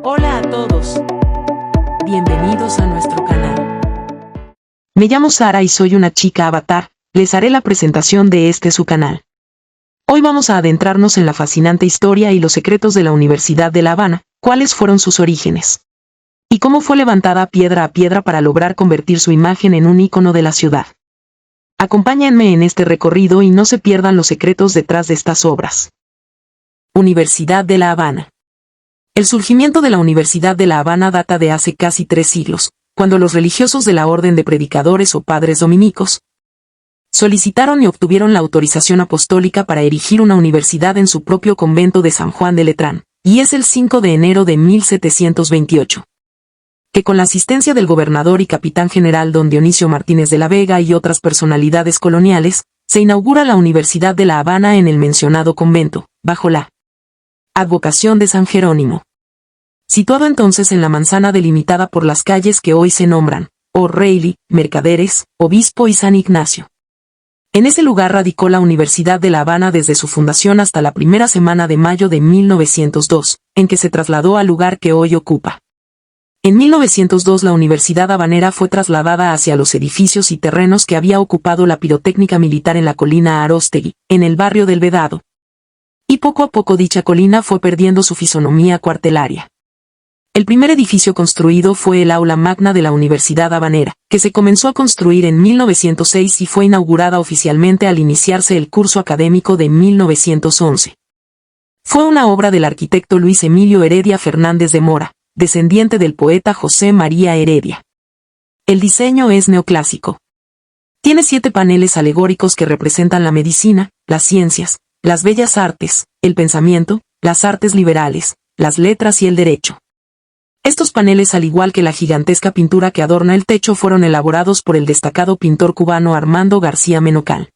Hola a todos. Bienvenidos a nuestro canal. Me llamo Sara y soy una chica avatar. Les haré la presentación de su canal. Hoy vamos a adentrarnos en la fascinante historia y los secretos de la Universidad de La Habana, cuáles fueron sus orígenes, y cómo fue levantada piedra a piedra para lograr convertir su imagen en un ícono de la ciudad. Acompáñenme en este recorrido y no se pierdan los secretos detrás de estas obras. Universidad de La Habana. El surgimiento de la Universidad de La Habana data de hace casi 3 siglos, cuando los religiosos de la Orden de Predicadores o Padres Dominicos solicitaron y obtuvieron la autorización apostólica para erigir una universidad en su propio convento de San Juan de Letrán, y es el 5 de enero de 1728. Que con la asistencia del gobernador y capitán general don Dionisio Martínez de la Vega y otras personalidades coloniales, se inaugura la Universidad de La Habana en el mencionado convento, bajo la advocación de San Jerónimo. Situado entonces en la manzana delimitada por las calles que hoy se nombran O'Reilly, Mercaderes, Obispo y San Ignacio. En ese lugar radicó la Universidad de La Habana desde su fundación hasta la primera semana de mayo de 1902, en que se trasladó al lugar que hoy ocupa. En 1902 la Universidad Habanera fue trasladada hacia los edificios y terrenos que había ocupado la pirotécnica militar en la colina Aróstegui, en el barrio del Vedado. Y poco a poco dicha colina fue perdiendo su fisonomía cuartelaria. El primer edificio construido fue el aula magna de la Universidad Habanera, que se comenzó a construir en 1906 y fue inaugurada oficialmente al iniciarse el curso académico de 1911. Fue una obra del arquitecto Luis Emilio Heredia Fernández de Mora, descendiente del poeta José María Heredia. El diseño es neoclásico. Tiene 7 paneles alegóricos que representan la medicina, las ciencias, las bellas artes, el pensamiento, las artes liberales, las letras y el derecho. Estos paneles, al igual que la gigantesca pintura que adorna el techo, fueron elaborados por el destacado pintor cubano Armando García Menocal.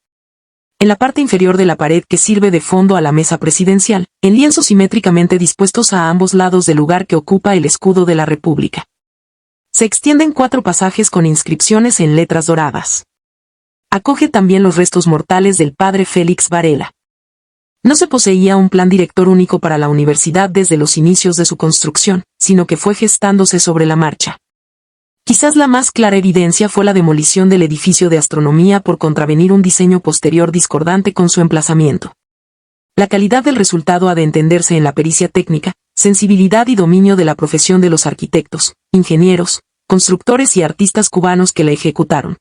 En la parte inferior de la pared que sirve de fondo a la mesa presidencial, en lienzos simétricamente dispuestos a ambos lados del lugar que ocupa el escudo de la República, se extienden 4 pasajes con inscripciones en letras doradas. Acoge también los restos mortales del padre Félix Varela. No se poseía un plan director único para la universidad desde los inicios de su construcción, sino que fue gestándose sobre la marcha. Quizás la más clara evidencia fue la demolición del edificio de astronomía por contravenir un diseño posterior discordante con su emplazamiento. La calidad del resultado ha de entenderse en la pericia técnica, sensibilidad y dominio de la profesión de los arquitectos, ingenieros, constructores y artistas cubanos que la ejecutaron,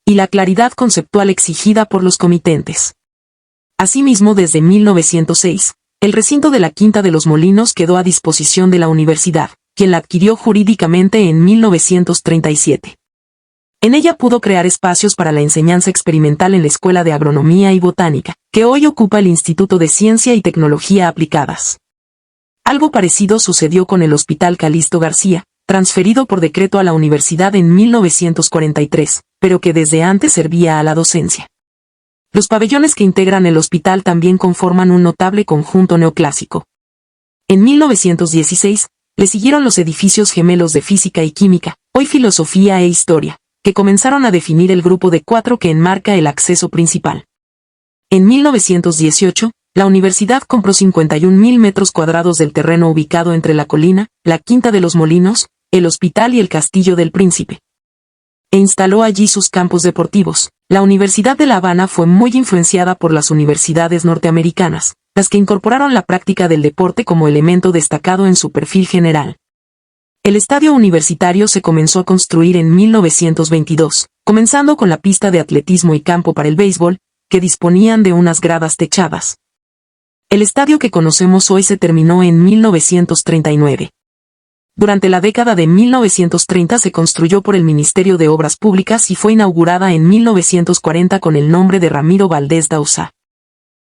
y la claridad conceptual exigida por los comitentes. Asimismo, desde 1906, el recinto de la Quinta de los Molinos quedó a disposición de la universidad, quien la adquirió jurídicamente en 1937. En ella pudo crear espacios para la enseñanza experimental en la Escuela de Agronomía y Botánica, que hoy ocupa el Instituto de Ciencia y Tecnología Aplicadas. Algo parecido sucedió con el Hospital Calixto García, transferido por decreto a la universidad en 1943, pero que desde antes servía a la docencia. Los pabellones que integran el hospital también conforman un notable conjunto neoclásico. En 1916, le siguieron los edificios gemelos de Física y Química, hoy Filosofía e Historia, que comenzaron a definir el grupo de 4 que enmarca el acceso principal. En 1918, la universidad compró 51.000 metros cuadrados del terreno ubicado entre la colina, la Quinta de los Molinos, el hospital y el Castillo del Príncipe, e instaló allí sus campos deportivos. La Universidad de La Habana fue muy influenciada por las universidades norteamericanas, las que incorporaron la práctica del deporte como elemento destacado en su perfil general. El estadio universitario se comenzó a construir en 1922, comenzando con la pista de atletismo y campo para el béisbol, que disponían de unas gradas techadas. El estadio que conocemos hoy se terminó en 1939. Durante la década de 1930 se construyó por el Ministerio de Obras Públicas y fue inaugurada en 1940 con el nombre de Ramiro Valdés Dauzá.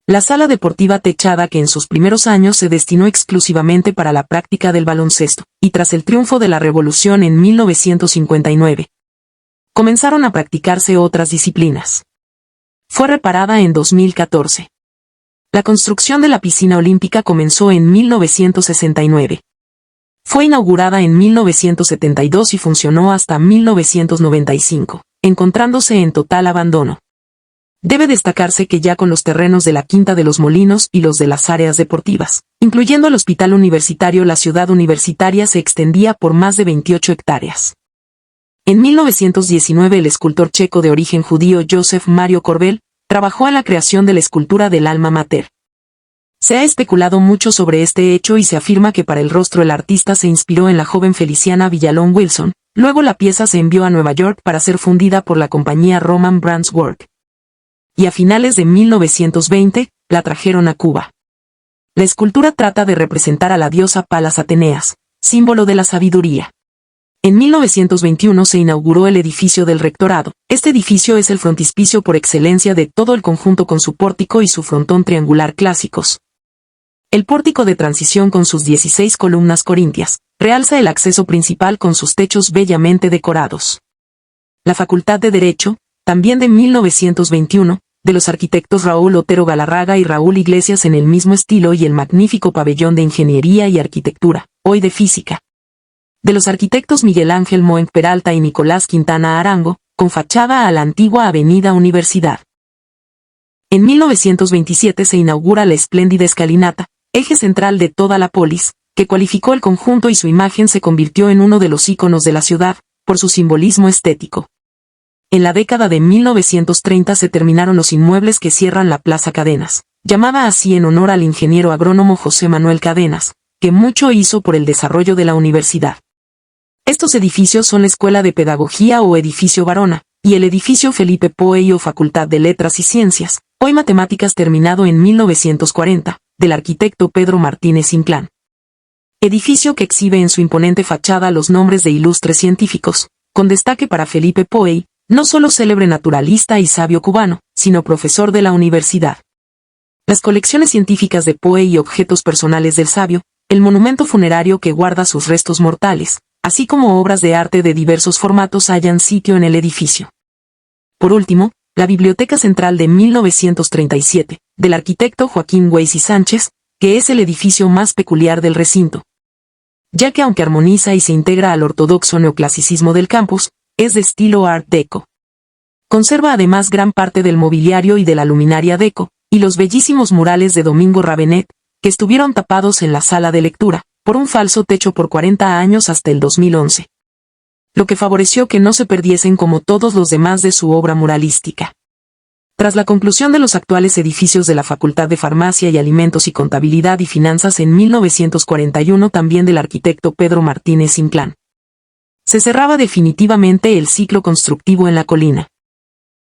La sala deportiva techada que en sus primeros años se destinó exclusivamente para la práctica del baloncesto, y tras el triunfo de la Revolución en 1959, comenzaron a practicarse otras disciplinas. Fue reparada en 2014. La construcción de la piscina olímpica comenzó en 1969. Fue inaugurada en 1972 y funcionó hasta 1995, encontrándose en total abandono. Debe destacarse que ya con los terrenos de la Quinta de los Molinos y los de las áreas deportivas, incluyendo el Hospital Universitario, la ciudad universitaria se extendía por más de 28 hectáreas. En 1919 el escultor checo de origen judío Joseph Mario Korbel trabajó en la creación de la escultura del alma mater. Se ha especulado mucho sobre este hecho y se afirma que para el rostro el artista se inspiró en la joven Feliciana Villalón Wilson. Luego la pieza se envió a Nueva York para ser fundida por la compañía Roman Brands Work. Y a finales de 1920, la trajeron a Cuba. La escultura trata de representar a la diosa Palas Ateneas, símbolo de la sabiduría. En 1921 se inauguró el edificio del rectorado. Este edificio es el frontispicio por excelencia de todo el conjunto con su pórtico y su frontón triangular clásicos. El pórtico de transición con sus 16 columnas corintias realza el acceso principal con sus techos bellamente decorados. La Facultad de Derecho, también de 1921, de los arquitectos Raúl Otero Galarraga y Raúl Iglesias en el mismo estilo, y el magnífico pabellón de Ingeniería y Arquitectura, hoy de Física, de los arquitectos Miguel Ángel Moenc Peralta y Nicolás Quintana Arango, con fachada a la antigua Avenida Universidad. En 1927 se inaugura la espléndida escalinata, eje central de toda la polis, que cualificó el conjunto y su imagen se convirtió en uno de los íconos de la ciudad, por su simbolismo estético. En la década de 1930 se terminaron los inmuebles que cierran la Plaza Cadenas, llamada así en honor al ingeniero agrónomo José Manuel Cadenas, que mucho hizo por el desarrollo de la universidad. Estos edificios son la Escuela de Pedagogía o Edificio Varona, y el edificio Felipe Poey o Facultad de Letras y Ciencias, hoy Matemáticas, terminado en 1940, del arquitecto Pedro Martínez Inclán. Edificio que exhibe en su imponente fachada los nombres de ilustres científicos, con destaque para Felipe Poey, no solo célebre naturalista y sabio cubano, sino profesor de la universidad. Las colecciones científicas de Poey y objetos personales del sabio, el monumento funerario que guarda sus restos mortales, así como obras de arte de diversos formatos hallan sitio en el edificio. Por último, la Biblioteca Central de 1937, del arquitecto Joaquín Weiss y Sánchez, que es el edificio más peculiar del recinto, ya que aunque armoniza y se integra al ortodoxo neoclasicismo del campus, es de estilo Art Deco. Conserva además gran parte del mobiliario y de la luminaria Deco, y los bellísimos murales de Domingo Ravenet, que estuvieron tapados en la sala de lectura, por un falso techo por 40 años hasta el 2011. Lo que favoreció que no se perdiesen como todos los demás de su obra muralística. Tras la conclusión de los actuales edificios de la Facultad de Farmacia y Alimentos y Contabilidad y Finanzas en 1941, también del arquitecto Pedro Martínez Inclán, se cerraba definitivamente el ciclo constructivo en la colina.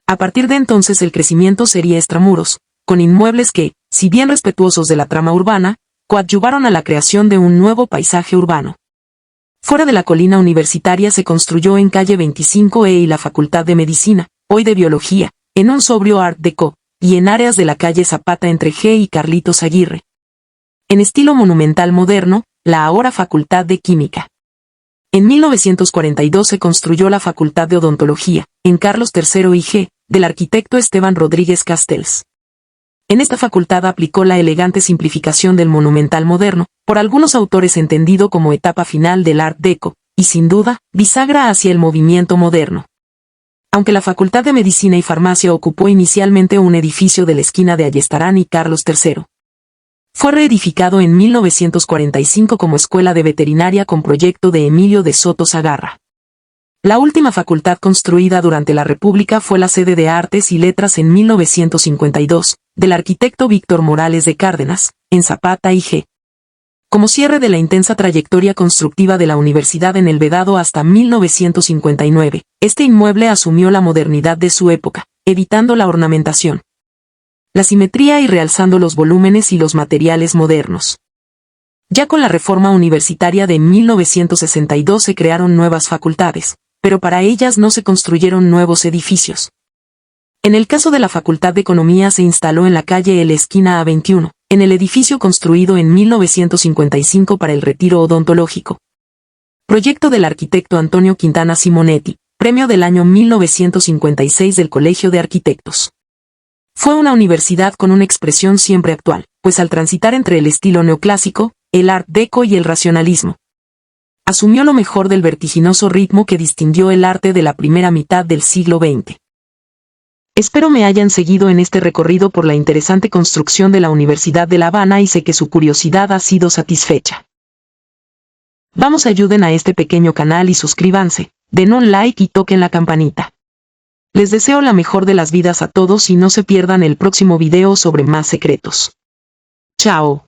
A partir de entonces el crecimiento sería extramuros, con inmuebles que, si bien respetuosos de la trama urbana, coadyuvaron a la creación de un nuevo paisaje urbano. Fuera de la colina universitaria se construyó en calle 25E y la Facultad de Medicina, hoy de Biología, en un sobrio Art Deco, y en áreas de la calle Zapata entre G y Carlitos Aguirre. En estilo monumental moderno, la ahora Facultad de Química. En 1942 se construyó la Facultad de Odontología, en Carlos III y G, del arquitecto Esteban Rodríguez Castells. En esta facultad aplicó la elegante simplificación del monumental moderno, por algunos autores entendido como etapa final del Art Deco, y sin duda, bisagra hacia el movimiento moderno. Aunque la Facultad de Medicina y Farmacia ocupó inicialmente un edificio de la esquina de Ayestarán y Carlos III. Fue reedificado en 1945 como Escuela de Veterinaria con proyecto de Emilio de Soto Sagarra. La última facultad construida durante la República fue la sede de Artes y Letras en 1952, del arquitecto Víctor Morales de Cárdenas, en Zapata y G. Como cierre de la intensa trayectoria constructiva de la universidad en el Vedado hasta 1959, este inmueble asumió la modernidad de su época, evitando la ornamentación, la simetría y realzando los volúmenes y los materiales modernos. Ya con la reforma universitaria de 1962 se crearon nuevas facultades, pero para ellas no se construyeron nuevos edificios. En el caso de la Facultad de Economía se instaló en la calle L esquina A21, en el edificio construido en 1955 para el retiro odontológico. Proyecto del arquitecto Antonio Quintana Simonetti, premio del año 1956 del Colegio de Arquitectos. Fue una universidad con una expresión siempre actual, pues al transitar entre el estilo neoclásico, el Art Deco y el racionalismo, asumió lo mejor del vertiginoso ritmo que distinguió el arte de la primera mitad del siglo XX. Espero me hayan seguido en este recorrido por la interesante construcción de la Universidad de La Habana y sé que su curiosidad ha sido satisfecha. Vamos, ayuden a este pequeño canal y suscríbanse, den un like y toquen la campanita. Les deseo la mejor de las vidas a todos y no se pierdan el próximo video sobre más secretos. Chao.